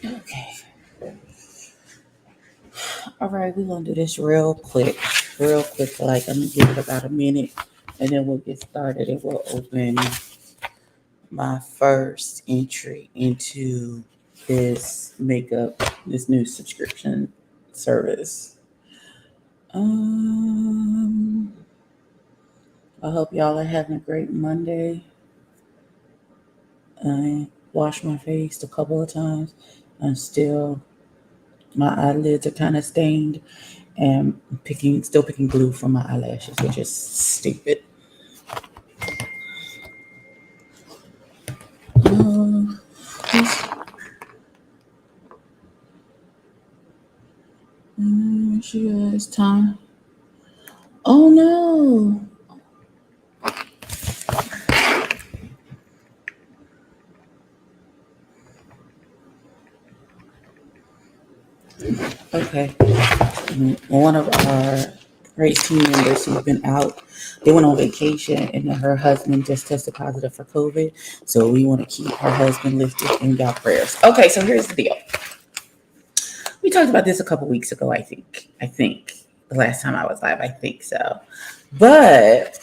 Okay. All right, we're gonna do this real quick. Real quick. Like I'm gonna give it about a minute and then we'll get started and we'll open my first entry into this new subscription service. Um I hope y'all are having a great Monday. I washed my face a couple of times. I'm still my eyelids are kind of stained and still picking glue from my eyelashes, which is stupid. Uh, she has time. Oh no. Okay. One of our great team members who's been out, they went on vacation and then her husband just tested positive for COVID. So we want to keep her husband lifted in y'all prayers. Okay, so here's the deal. We talked about this a couple weeks ago, I think. The last time I was live, I think so. But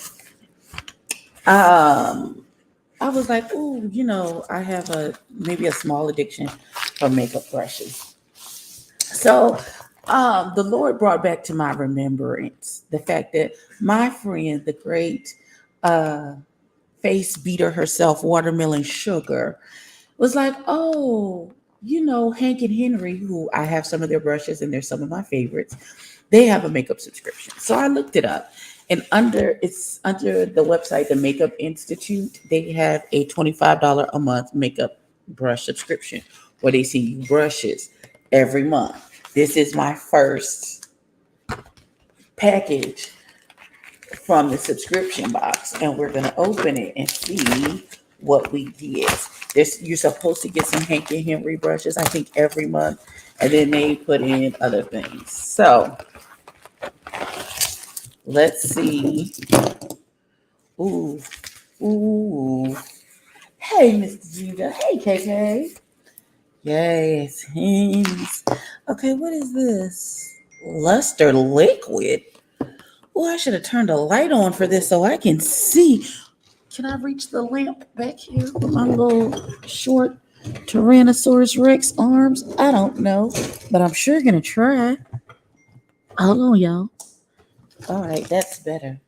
um I was like, oh, I have maybe a small addiction for makeup brushes. So the Lord brought back to my remembrance the fact that my friend, the great uh, face beater herself, Watermelon Sugar, was like, oh, Hank and Henry, who I have some of their brushes and they're some of my favorites, they have a makeup subscription. So I looked it up. And under the website, the Makeup Institute, they have a $25 a month makeup brush subscription where they send you brushes every month. This is my first package from the subscription box, and we're gonna open it and see what we get. You're supposed to get some Hank and Henry brushes, I think, every month, and then they put in other things. So let's see. Ooh, ooh. Hey, Mr. Ginger. Hey, KK. Yes, hints. Okay, what is this? Luster liquid. Oh, I should have turned a light on for this so I can see. Can I reach the lamp back here with my little short Tyrannosaurus Rex arms? I don't know, but I'm sure gonna try. Hold on, y'all. All right, that's better.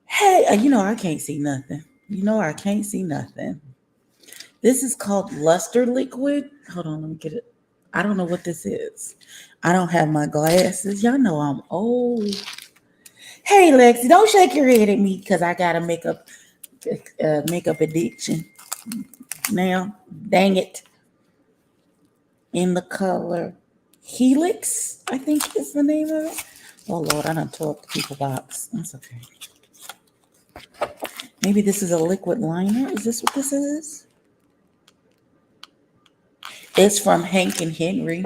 Hey, I can't see nothing. I can't see nothing. This is called Luster Liquid. Hold on, let me get it. I don't know what this is. I don't have my glasses. Y'all know I'm old. Hey, Lexi, don't shake your head at me because I got a makeup addiction now. Dang it. In the color Helix, I think is the name of it. Oh, Lord, I done tore up the people box. That's okay. Maybe this is a liquid liner. Is this what this is? It's from Hank and Henry.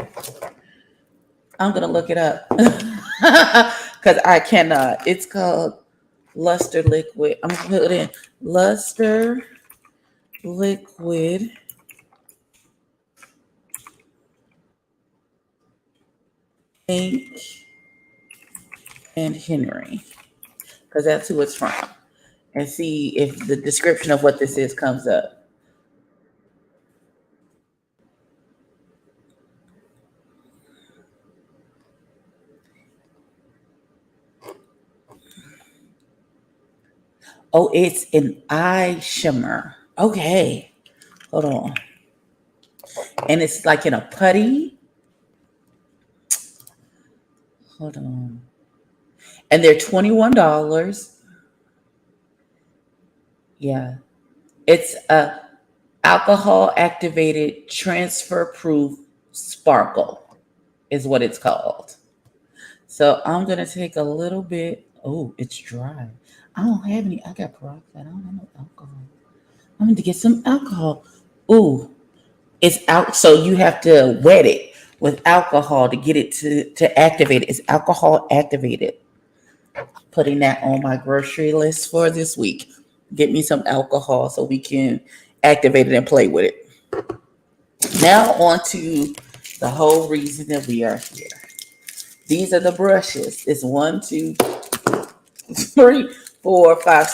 I'm going to look it up because I cannot. It's called Luster Liquid. I'm going to put it in Luster Liquid Hank and Henry because that's who it's from. And see if the description of what this is comes up. Oh, it's an eye shimmer. Okay. Hold on. And it's like in a putty. Hold on. And they're $21. Yeah. It's a alcohol activated transfer proof sparkle is what it's called. So I'm gonna take a little bit. Oh, it's dry. I don't have any. I got peroxide. I don't have no alcohol. I'm going to get some alcohol. Ooh, it's out. So you have to wet it with alcohol to get it to activate it. It's alcohol activated. Putting that on my grocery list for this week. Get me some alcohol so we can activate it and play with it. Now on to the whole reason that we are here. These are the brushes. It's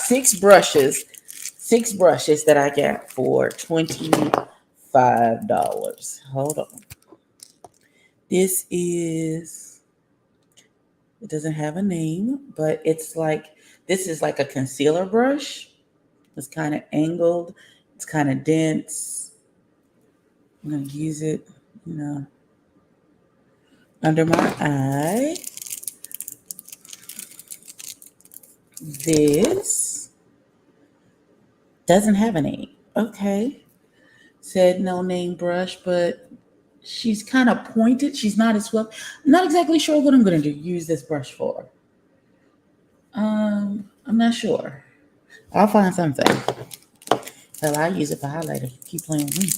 6 brushes. 6 brushes that I got for $25. Hold on. This is, it doesn't have a name, but this is like a concealer brush. It's kind of angled, it's kind of dense. I'm going to use it, you know, under my eye. This doesn't have a name. Okay. Said no name brush, but she's kind of pointed. She's not as well. I'm not exactly sure what I'm going to use this brush for. I'm not sure. I'll find something. Hell, I use it for highlighter. Keep playing with me.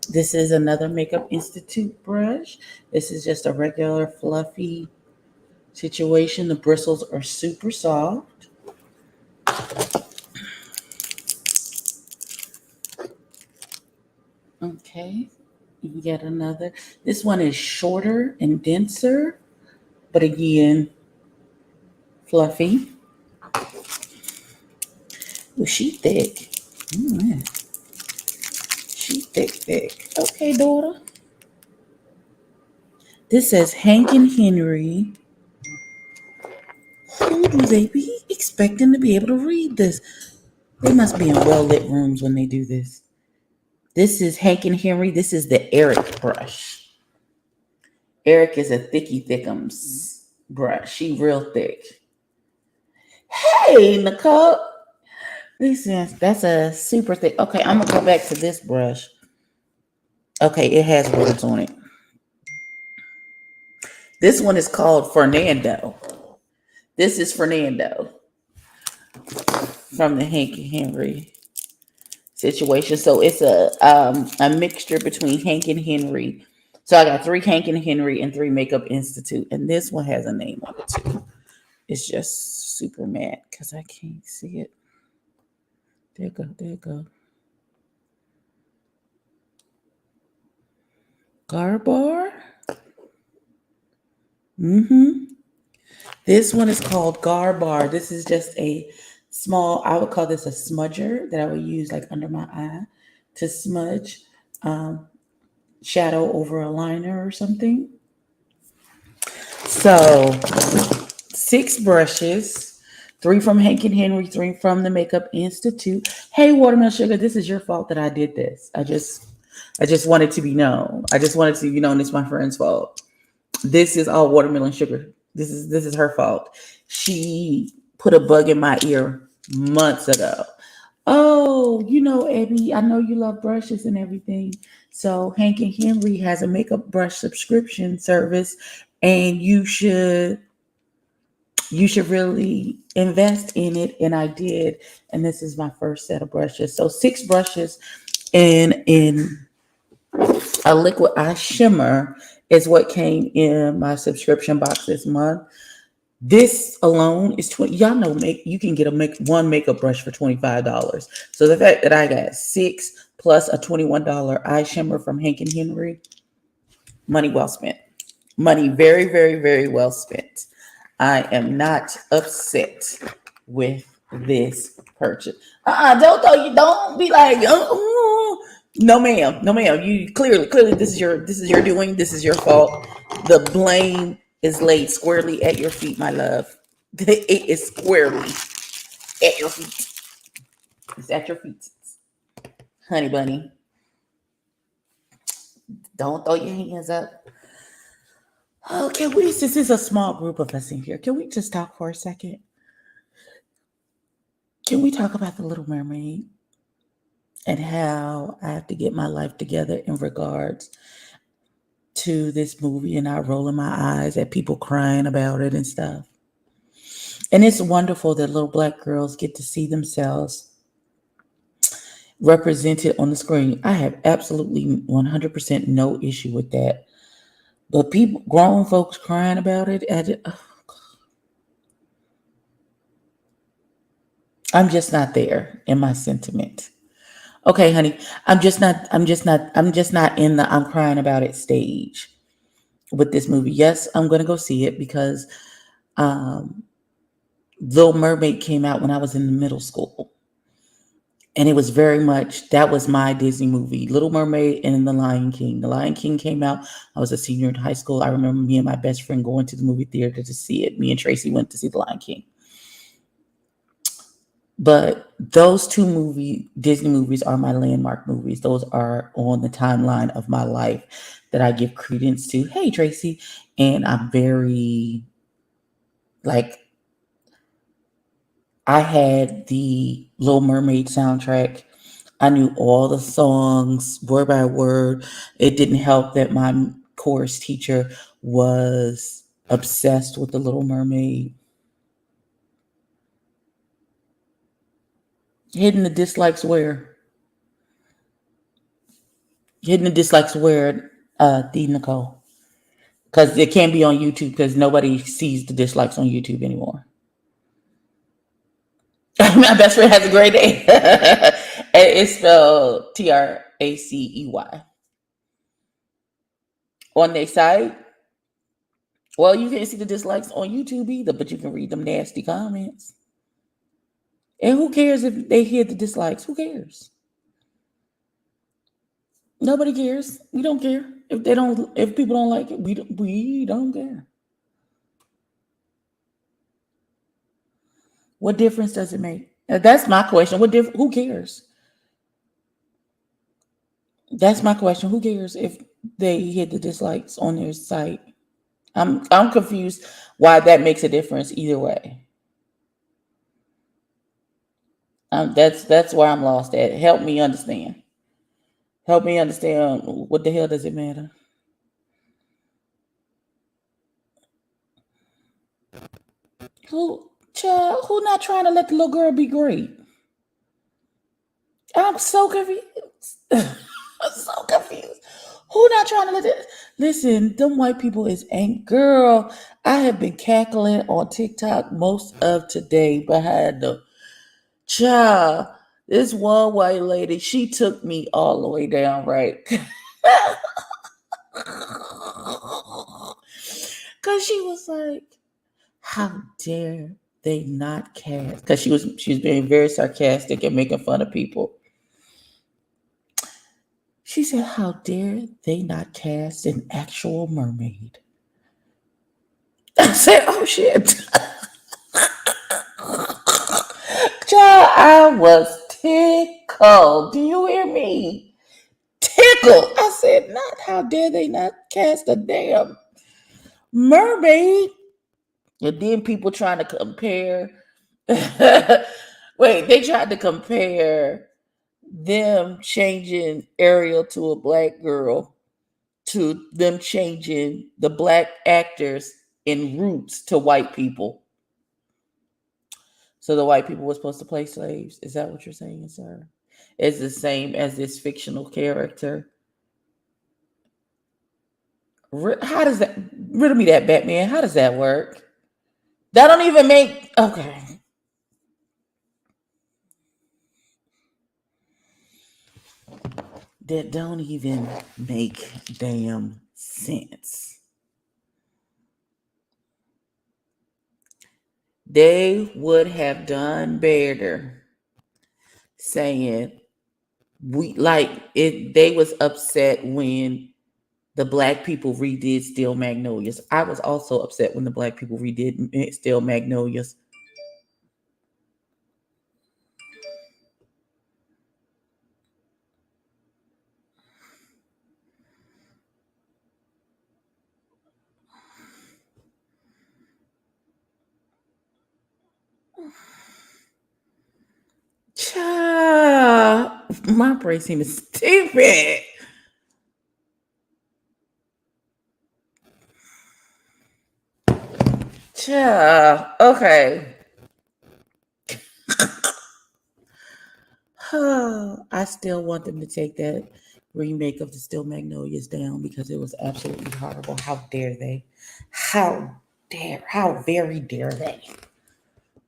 This is another Makeup Institute brush. This is just a regular fluffy situation. The bristles are super soft. Okay, you get another. This one is shorter and denser, but again, fluffy. Oh, she thick. Mm, she thick. Okay, daughter. This says Hank and Henry. Who do they be expecting to be able to read this? They must be in well lit rooms when they do this. This is Hank and Henry. This is the Eric brush. Eric is a thicky thickums brush. She real thick. Hey, Nicole. Listen, that's a super thick. Okay, I'm gonna go back to this brush. Okay, it has words on it. This one is called Fernando. This is Fernando from the Hank and Henry situation. So it's a mixture between Hank and Henry. So I got 3 Hank and Henry and 3 Makeup Institute, and this one has a name on it too. It's just super matte because I can't see it. There you go. Garbar. This one is called Garbar. This is just a small, I would call this a smudger that I would use like under my eye to smudge shadow over a liner or something. So 6 brushes, 3 from Hank and Henry, 3 from the Makeup Institute. Hey, Watermelon Sugar, this is your fault that I did this. I just wanted to be known. I just wanted to be known it's my friend's fault. This is all Watermelon Sugar. This is her fault. She put a bug in my ear months ago. Oh, Abby, I know you love brushes and everything. So Hank and Henry has a makeup brush subscription service, and you should really invest in it. And I did. And this is my first set of brushes. So 6 brushes in a liquid eye shimmer is what came in my subscription box this month. This alone is 20. Y'all know you can get one makeup brush for $25. So the fact that I got 6 plus a $21 eye shimmer from Hank and Henry, money well spent. Money very, very, very well spent. I am not upset with this purchase. Don't be like, no ma'am, You clearly this is your doing. This is your fault. The blame is laid squarely at your feet, my love. It is squarely at your feet. It's at your feet, honey bunny. Don't throw your hands up. Okay, this is a small group of us in here. Can we just talk for a second? Can we talk about The Little Mermaid and how I have to get my life together in regards to this movie and not rolling my eyes at people crying about it and stuff? And it's wonderful that little Black girls get to see themselves represented on the screen. I have absolutely 100% no issue with that. But people, grown folks crying about it, I'm just not there in my sentiment. Okay, honey. I'm just not in the I'm crying about it stage with this movie. Yes, I'm gonna go see it because um Little Mermaid came out when I was in middle school. And it was very much that was my Disney movie, Little Mermaid and The Lion King. The Lion King came out. I was a senior in high school. I remember me and my best friend going to the movie theater to see it. Me and Tracy went to see The Lion King. But those two Disney movies, are my landmark movies. Those are on the timeline of my life that I give credence to. Hey, Tracy. And I'm very, like, I had the Little Mermaid soundtrack. I knew all the songs word by word. It didn't help that my chorus teacher was obsessed with the Little Mermaid. Hidden the dislikes where? Hidden the dislikes where, D Nicole? Because it can't be on YouTube because nobody sees the dislikes on YouTube anymore. My best friend has a great name. And it's spelled Tracey. On their site. Well, you can't see the dislikes on YouTube either, but you can read them nasty comments. And who cares if they hear the dislikes? Who cares? Nobody cares. We don't care. If people don't like it, we don't care. What difference does it make? That's my question. Who cares? That's my question. Who cares if they hit the dislikes on their site? I'm confused why that makes a difference either way. That's where I'm lost at. Help me understand. Help me understand what the hell does it matter? Who not trying to let the little girl be great? I'm so confused. I'm so confused. Who not trying to let it? Listen, them white people is ain't girl. I have been cackling on TikTok most of today behind the child. This one white lady, she took me all the way down, right? Cause she was like, how dare they not cast? Because she was being very sarcastic and making fun of people. She said, how dare they not cast an actual mermaid? I said, oh shit. Child, I was tickled. Do you hear me? Tickled. I said, not how dare they not cast a damn mermaid. And then people trying to compare. Wait, they tried to compare them changing Ariel to a black girl to them changing the black actors in Roots to white people. So the white people were supposed to play slaves. Is that what you're saying, sir? It's the same as this fictional character. How does that riddle me that, Batman? How does that work? That don't even make okay. That don't even make damn sense. They would have done better saying we like it. They was upset when the black people redid Steel Magnolias. I was also upset when the black people redid Steel Magnolias. Child, my brain seems stupid. Child, okay. I still want them to take that remake of the Still Magnolias down because it was absolutely horrible. How dare they? How very dare they?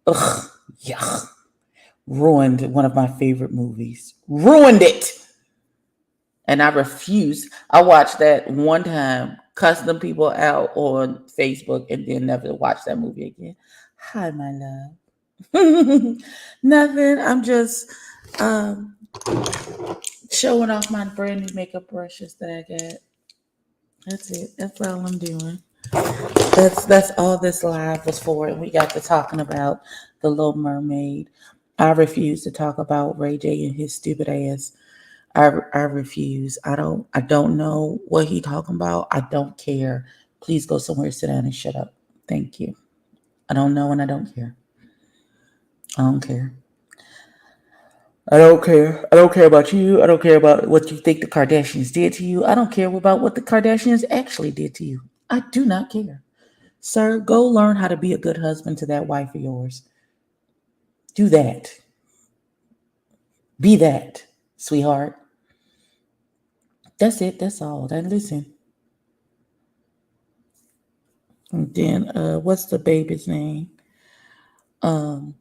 Ugh, yuck. ruined one of my favorite movies. Ruined it. And I refuse. I watched that one time, cussed them people out on Facebook, and then never watched that movie again. Hi, my love. Nothing. I'm just um, showing off my brand new makeup brushes that I got. That's it. That's all I'm doing. That's all this live was for. And we got to talking about the Little Mermaid. I refuse to talk about Ray J and his stupid ass. I refuse. I don't know what he talking about. I don't care. Please go somewhere, sit down and shut up. Thank you. I don't know and I don't care. I don't care. I don't care. I don't care about you. I don't care about what you think the Kardashians did to you. I don't care about what the Kardashians actually did to you. I do not care. Sir, go learn how to be a good husband to that wife of yours. Do that. Be that, sweetheart. That's it. That's all. Then listen. And then what's the baby's name? Um,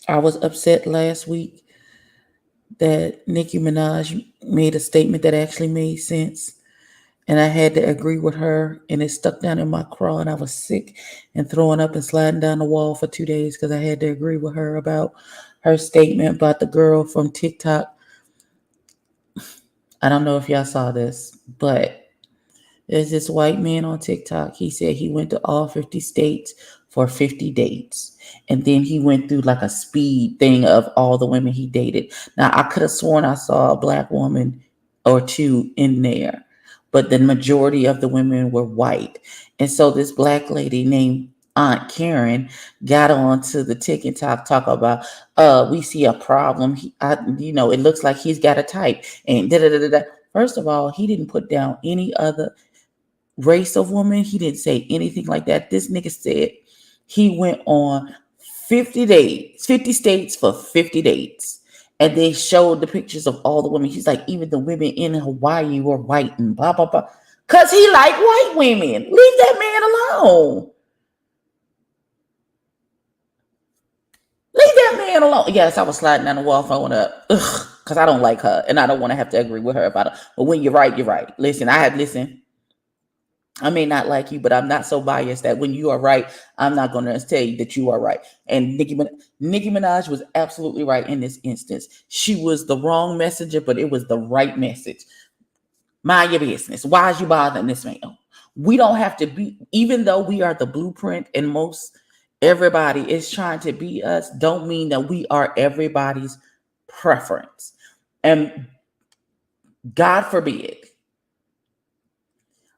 I was upset last week that Nicki Minaj made a statement that actually made sense. And I had to agree with her, and it stuck down in my craw, and I was sick and throwing up and sliding down the wall for 2 days because I had to agree with her about her statement about the girl from TikTok. I don't know if y'all saw this, but there's this white man on TikTok. He said he went to all 50 states for 50 dates. And then he went through like a speed thing of all the women he dated. Now, I could have sworn I saw a black woman or two in there, but the majority of the women were white. And so this black lady named Aunt Karen got on to the TikTok talk about, we see a problem. It looks like he's got a type. And da da da da da. First of all, he didn't put down any other race of woman. He didn't say anything like that. This nigga said he went on 50 days, 50 states for 50 dates. And they showed the pictures of all the women. He's like, even the women in Hawaii were white and blah, blah, blah. Because he like white women. Leave that man alone. Leave that man alone. Yes, I was sliding down the wall throwing up. Because I don't like her. And I don't want to have to agree with her about it. But when you're right, you're right. Listen, I may not like you, but I'm not so biased that when you are right, I'm not going to tell you that you are right. And Nicki Minaj was absolutely right in this instance. She was the wrong messenger, but it was the right message. Mind your business. Why is you bothering this man? We don't have to be, even though we are the blueprint and most everybody is trying to be us, don't mean that we are everybody's preference. And God forbid,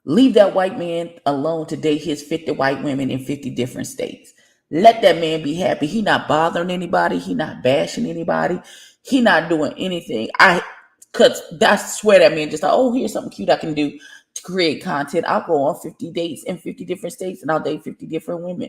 leave that white man alone to date his 50 white women in 50 different states. Let that man be happy. He not bothering anybody. He not bashing anybody. He not doing anything. I swear that man just like, oh, here's something cute I can do to create content. I'll go on 50 dates in 50 different states and I'll date 50 different women.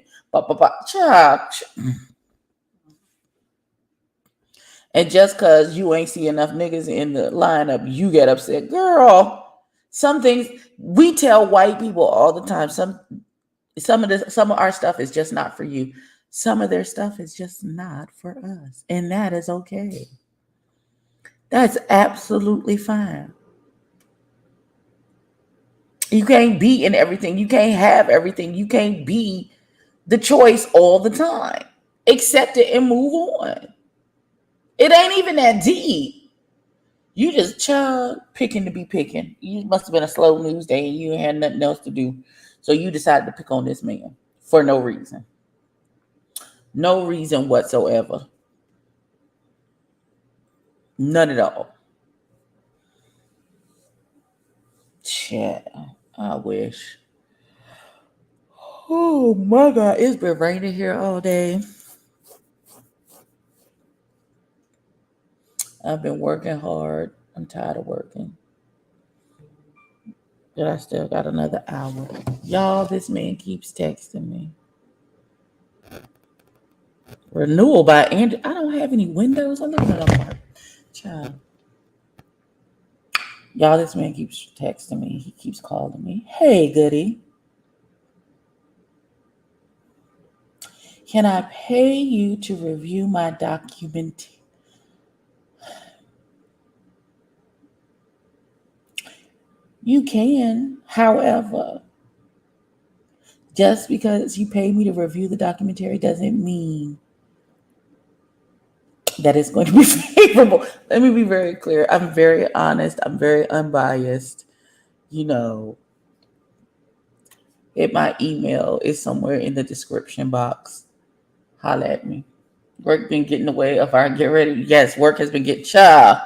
And just because you ain't see enough niggas in the lineup, you get upset. Girl, some things we tell white people all the time. Some of our stuff is just not for you. Some of their stuff is just not for us. And that is okay. That's absolutely fine. You can't be in everything. You can't have everything. You can't be the choice all the time. Accept it and move on. It ain't even that deep. You just picking to be picking. You must have been a slow news day and you had nothing else to do. So you decided to pick on this man for no reason. No reason whatsoever. None at all. Yeah, I wish. Oh my God, it's been raining here all day. I've been working hard. I'm tired of working. But I still got another hour. Y'all, this man keeps texting me. Renewal by Andrew. I don't have any windows. I live in an apartment. Child. Y'all, this man keeps texting me. He keeps calling me. Hey, goody. Can I pay you to review my document? You can. However, just because you pay me to review the documentary doesn't mean that it's going to be favorable. Let me be very clear. I'm very honest. I'm very unbiased. You know, my email is somewhere in the description box. Holla at me. Work been getting in the way of our get ready. Yes, work has been getting child.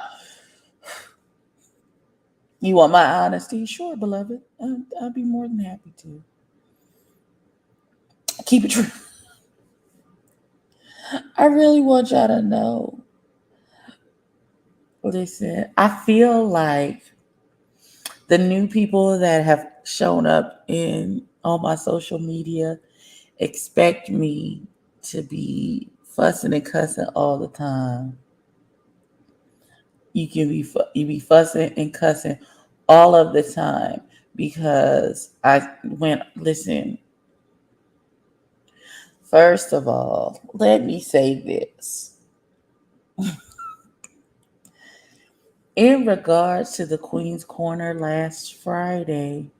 You want my honesty? Sure, beloved. I'll be more than happy to. Keep it true. I really want y'all to know. Listen, I feel like the new people that have shown up in on my social media expect me to be fussing and cussing all the time. You be fussing and cussing all of the time because I went listen. First of all, let me say this. In regards to the Queen's Corner last Friday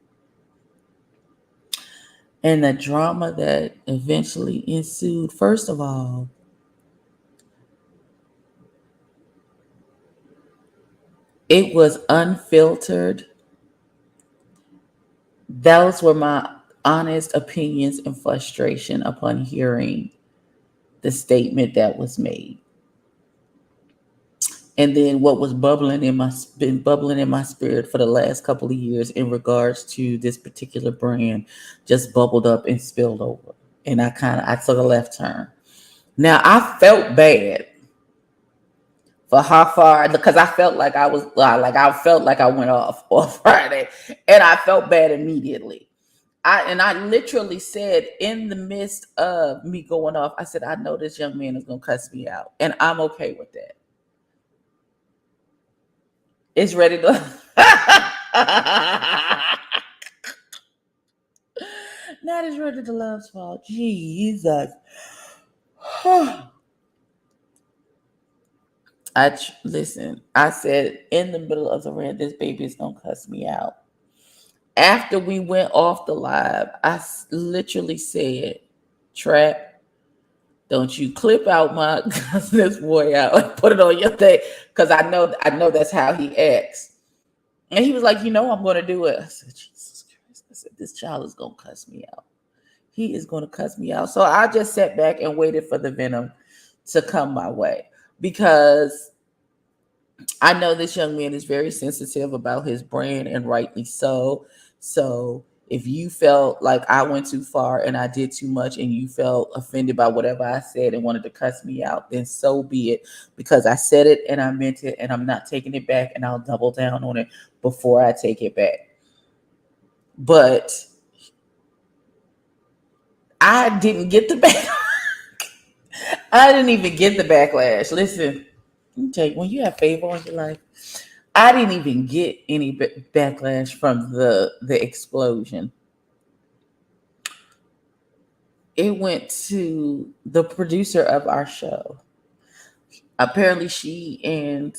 and the drama that eventually ensued, first of all, it was unfiltered. Those were my honest opinions and frustration upon hearing the statement that was made. And then what was bubbling in my spirit for the last couple of years in regards to this particular brand just bubbled up and spilled over. And I took a left turn. Now I felt bad for how far because I felt like I felt like I went off on Friday and I felt bad immediately. I literally said in the midst of me going off, I said, I know this young man is gonna cuss me out. And I'm okay with that. It's ready to not as ready to love's fault. Jesus. Listen. I said in the middle of the rant, this baby is gonna cuss me out. After we went off the live, literally said, "Trap, don't you clip out my cuss this boy out and put it on your thing," because I know that's how he acts. And he was like, I'm gonna do it. I said, Jesus Christ. I said, this child is gonna cuss me out. He is gonna cuss me out. So I just sat back and waited for the venom to come my way because I know this young man is very sensitive about his brand and rightly so. So if you felt like I went too far and I did too much and you felt offended by whatever I said and wanted to cuss me out, then so be it, because I said it and I meant it and I'm not taking it back, and I'll double down on it before I take it back. But I didn't get the back. I didn't even get the backlash. Listen, let me tell you, when you have favor on your life, I didn't even get any backlash from the explosion. It went to the producer of our show. Apparently, she and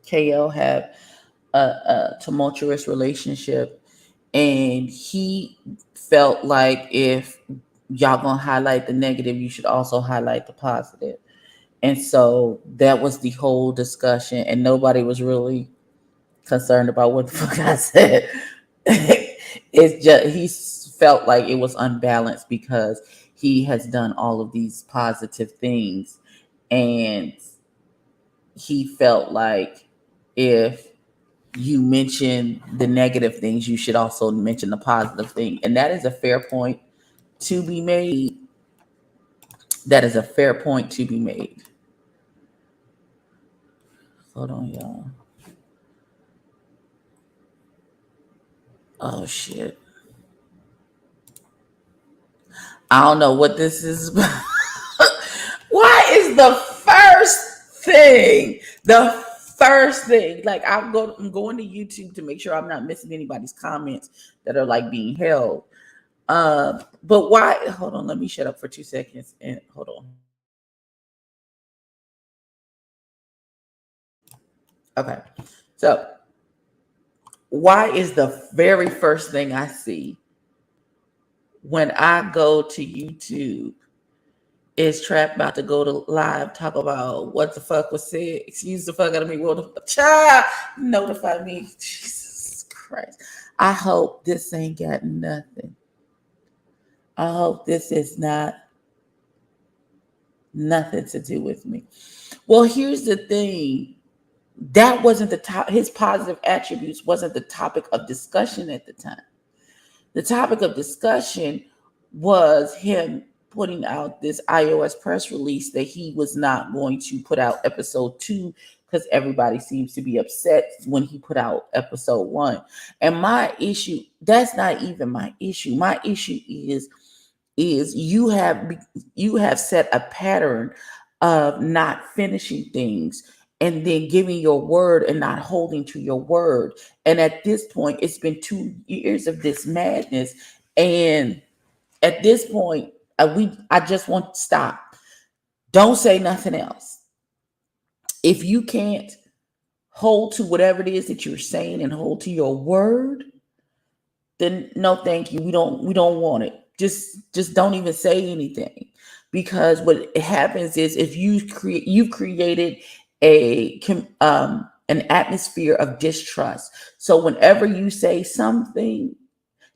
KL have a tumultuous relationship, and he felt like if y'all gonna highlight the negative, you should also highlight the positive. And so that was the whole discussion, and nobody was really concerned about what the fuck I said. It's just he felt like it was unbalanced because he has done all of these positive things, and he felt like if you mention the negative things, you should also mention the positive thing. And that is a fair point to be made. That is a fair point to be made. Hold on, y'all. Oh shit. I don't know what this is. Why is the first thing? Like I'm going to YouTube to make sure I'm not missing anybody's comments that are like being held. But why? Hold on, let me shut up for 2 seconds and hold on. Okay, so why is the very first thing I see when I go to YouTube is Trap about to go to live talk about what the fuck was said? Excuse the fuck out of me. Well, child, notify me. Jesus Christ. I hope this ain't got nothing. I hope this is not nothing to do with me. Well, here's the thing. That wasn't the top. His positive attributes wasn't the topic of discussion at the time. The topic of discussion was him putting out this iOS press release that he was not going to put out episode 2 because everybody seems to be upset when he put out episode 1. And my issue, that's not even my issue. My issue is you have set a pattern of not finishing things and then giving your word and not holding to your word. And at this point, it's been 2 years of this madness. And at this point, I just want to stop. Don't say nothing else. If you can't hold to whatever it is that you're saying and hold to your word, then no, thank you. We don't want it. Just don't even say anything, because what happens is if you've created an atmosphere of distrust. So whenever you say something,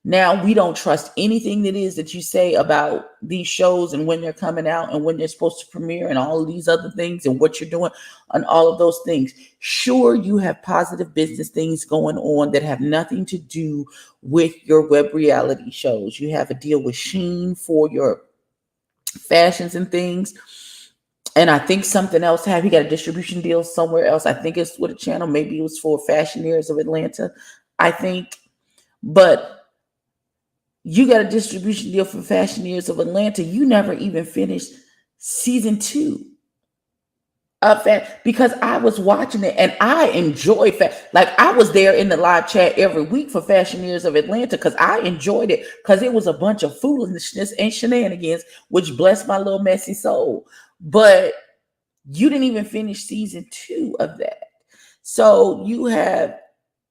now we don't trust anything that is that you say about these shows and when they're coming out and when they're supposed to premiere and all of these other things and what you're doing and all of those things. Sure, you have positive business things going on that have nothing to do with your web reality shows. You have a deal with Shein for your fashions and things. And I think something else he got a distribution deal somewhere else. I think it's with a channel. Maybe it was for Fashioneers of Atlanta, I think. But you got a distribution deal for Fashioneers of Atlanta. You never even finished season 2 of that, because I was watching it and I enjoyed like I was there in the live chat every week for Fashioneers of Atlanta because I enjoyed it, because it was a bunch of foolishness and shenanigans, which blessed my little messy soul. But you didn't even finish season 2 of that. So you have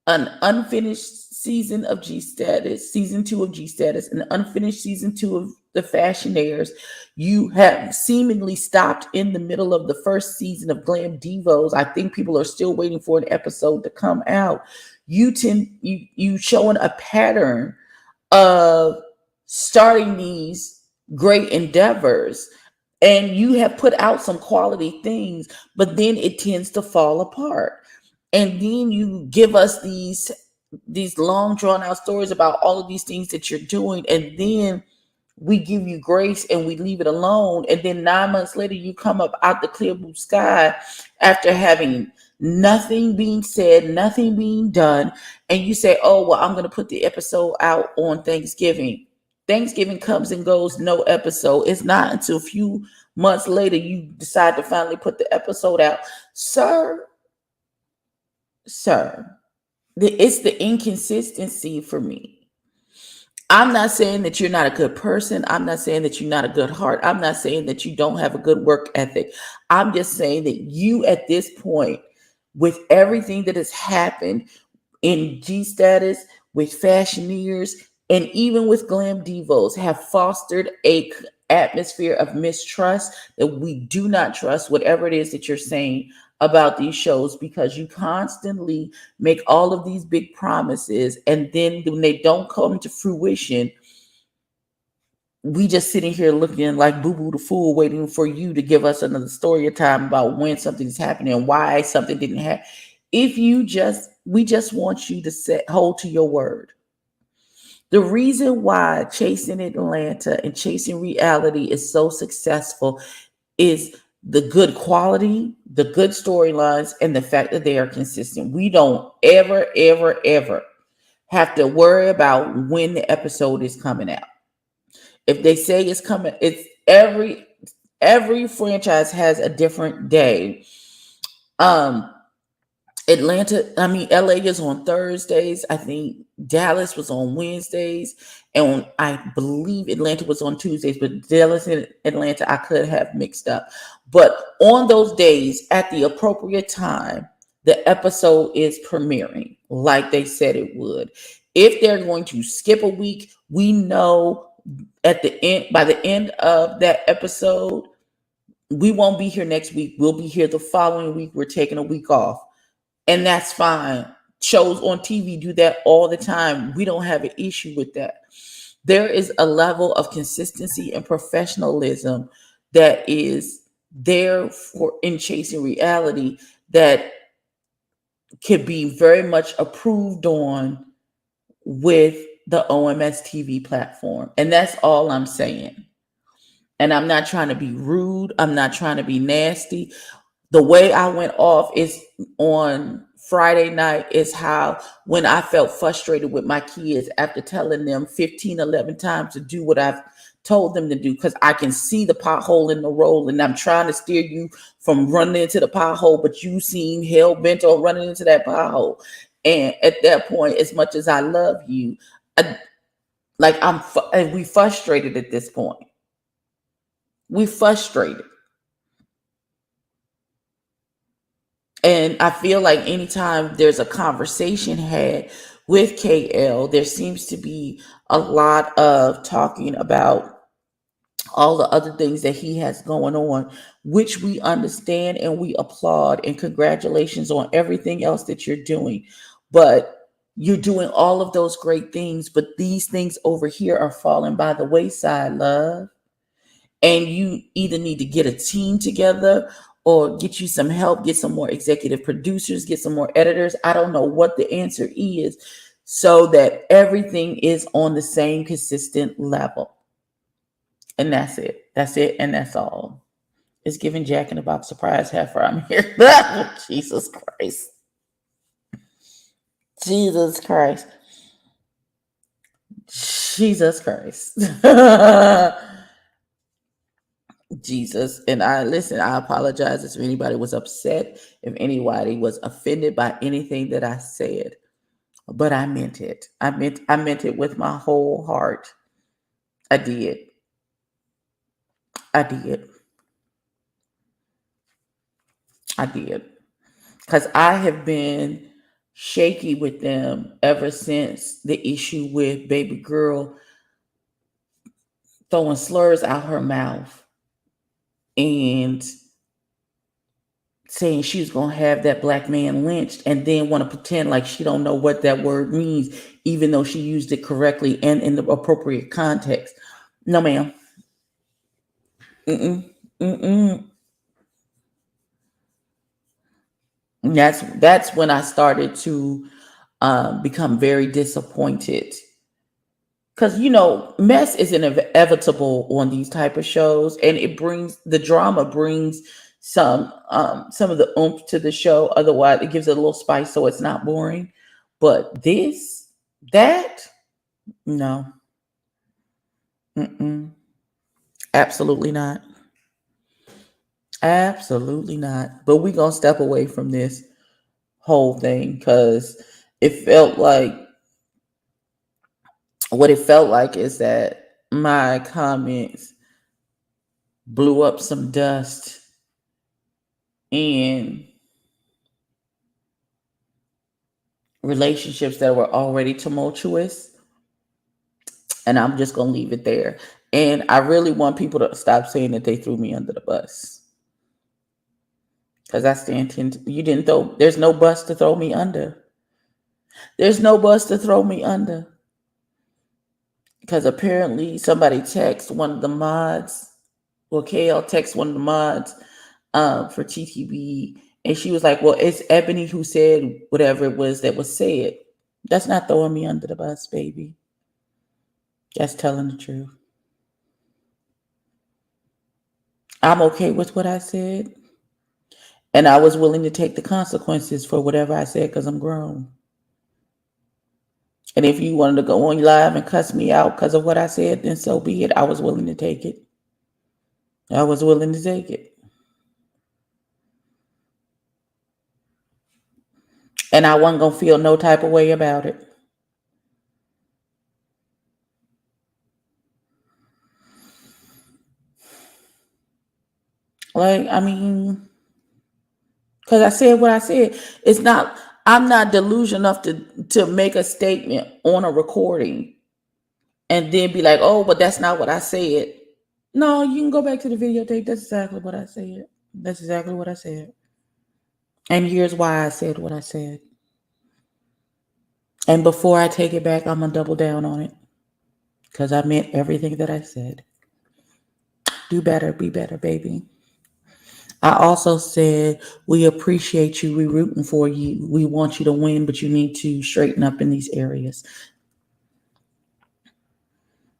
an unfinished season of G Status, season 2 of G Status, an unfinished season 2 of the Fashionaires. You have seemingly stopped in the middle of the first season of Glam Devos. I think people are still waiting for an episode to come out. You showing a pattern of starting these great endeavors, and you have put out some quality things, but then it tends to fall apart. And then you give us these long drawn out stories about all of these things that you're doing, and then we give you grace and we leave it alone. And then 9 months later, you come up out the clear blue sky after having nothing being said, nothing being done. And you say, oh, well, I'm going to put the episode out on Thanksgiving. Thanksgiving comes and goes, no episode. It's not until a few months later you decide to finally put the episode out. Sir, it's the inconsistency for me. I'm not saying that you're not a good person. I'm not saying that you're not a good heart. I'm not saying that you don't have a good work ethic. I'm just saying that you, at this point, with everything that has happened in G Status, with Fashioneers, and even with Glam Devos, have fostered a atmosphere of mistrust, that we do not trust whatever it is that you're saying about these shows, because you constantly make all of these big promises, and then when they don't come to fruition, we just sitting here looking like Boo Boo the Fool, waiting for you to give us another story time about when something's happening and why something didn't happen. We just want you to hold to your word. The reason why Chasing Atlanta and Chasing Reality is so successful is the good quality, the good storylines, and the fact that they are consistent. We don't ever have to worry about when the episode is coming out. If they say it's coming, it's every franchise has a different day. LA is on Thursdays. I think Dallas was on Wednesdays, and I believe Atlanta was on Tuesdays, but Dallas and Atlanta I could have mixed up. But on those days, at the appropriate time, the episode is premiering like they said it would. If they're going to skip a week, we know at the end, by the end of that episode, we won't be here next week. We'll be here the following week. We're taking a week off, and that's fine. Shows on TV do that all the time. We don't have an issue with that. There is a level of consistency and professionalism that is there for in chasing reality that can be very much approved on with the OMS TV platform. And that's all I'm saying. And I'm not trying to be rude. I'm not trying to be nasty. The way I went off is on Friday night is how when I felt frustrated with my kids after telling them 15, 11 times to do what I've told them to do, because I can see the pothole in the road and I'm trying to steer you from running into the pothole, but you seem hell bent on running into that pothole. And at that point, as much as I love you, we frustrated at this point. We frustrated. And I feel like anytime there's a conversation had with KL, there seems to be a lot of talking about all the other things that he has going on, which we understand and we applaud. And congratulations on everything else that you're doing. But you're doing all of those great things, but these things over here are falling by the wayside, love. And you either need to get a team together or get you some help, get some more executive producers, get some more editors. I don't know what the answer is, so that everything is on the same consistent level. And that's it. That's it. And that's all. It's giving Jack in the Box surprise heifer. I'm here. Jesus Christ. Jesus Christ. Jesus Christ. Jesus. And I apologize if anybody was upset, if anybody was offended by anything that I said. But I meant it. I meant it with my whole heart. I did. I did. I did. Because I have been shaky with them ever since the issue with baby girl throwing slurs out her mouth and saying she was going to have that black man lynched, and then want to pretend like she don't know what that word means, even though she used it correctly and in the appropriate context. No, ma'am. Mm-mm. Mm-mm. That's when I started to become very disappointed, because mess is inevitable on these type of shows, and it brings the drama, brings some of the oomph to the show. Otherwise, it gives it a little spice, so it's not boring. But that, no, mm-mm. Absolutely not, absolutely not. But we gonna step away from this whole thing, because it felt like what it felt like is that my comments blew up some dust in relationships that were already tumultuous. And I'm just going to leave it there. And I really want people to stop saying that they threw me under the bus. Because that's the intent. There's no bus to throw me under. There's no bus to throw me under. Because apparently somebody texted one of the mods, KL texted one of the mods for TTB, and she was like, well, it's Ebony who said whatever it was that was said. That's not throwing me under the bus, baby. That's telling the truth. I'm okay with what I said, and I was willing to take the consequences for whatever I said, because I'm grown. And if you wanted to go on live and cuss me out because of what I said, then so be it. I was willing to take it. I was willing to take it. And I wasn't going to feel no type of way about it. Like, I mean, because I said what I said. It's not, I'm not delusional enough to make a statement on a recording and then be like, oh, but that's not what I said. No, you can go back to the videotape. That's exactly what I said. That's exactly what I said. And here's why I said what I said. And before I take it back, I'm going to double down on it because I meant everything that I said. Do better, be better, baby. I also said, we appreciate you. We're rooting for you. We want you to win, but you need to straighten up in these areas.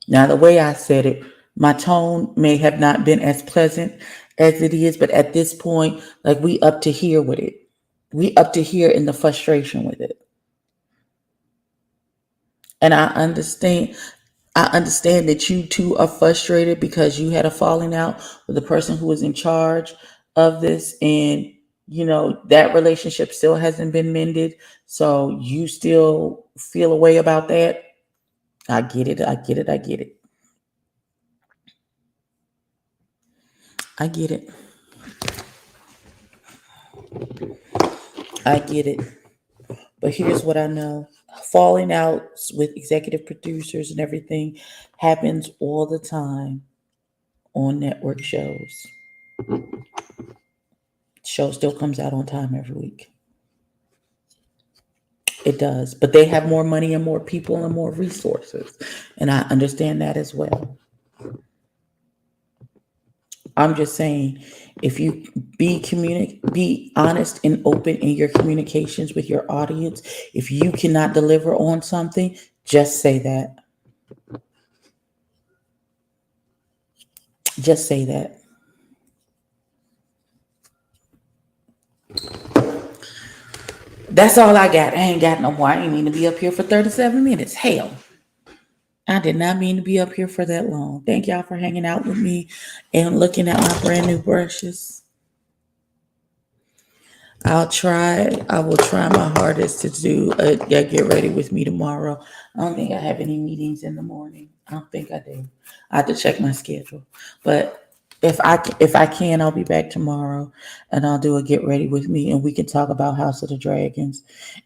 Now, the way I said it, my tone may have not been as pleasant as it is, but at this point, like, we up to here with it. We up to here in the frustration with it. And I understand that you too are frustrated because you had a falling out with the person who was in charge of this, and that relationship still hasn't been mended. So you still feel a way about that. I get it. I get it. I get it. I get it. I get it. But here's what I know. Falling outs with executive producers and everything happens all the time on network shows. Show still comes out on time every week. It does. But they have more money and more people and more resources. And I understand that as well. I'm just saying, if you be honest and open in your communications with your audience, if you cannot deliver on something, just say that. Just say that. That's all I got. I ain't got no more. I ain't mean to be up here for 37 minutes. Hell, I did not mean to be up here for that long. Thank y'all for hanging out with me and looking at my brand new brushes. I will try my hardest to do a get ready with me tomorrow. I don't think I have any meetings in the morning. I don't think I do. I have to check my schedule. But if I can, I'll be back tomorrow and I'll do a get ready with me and we can talk about House of the Dragons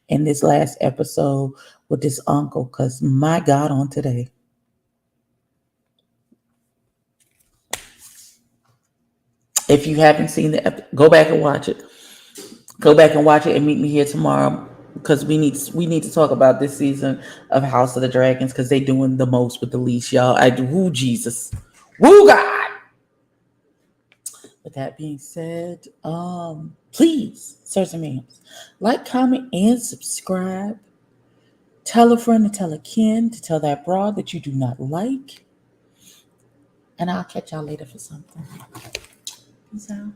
in this last episode with this uncle, because my God, on today. If you haven't seen go back and watch it. Go back and watch it and meet me here tomorrow because we need to talk about this season of House of the Dragons because they doing the most with the least, y'all. I do. Woo, Jesus. Woo, God. With that being said, please, sirs and ma'ams, like, comment, and subscribe. Tell a friend to tell a kin to tell that broad that you do not like. And I'll catch y'all later for something. Peace out.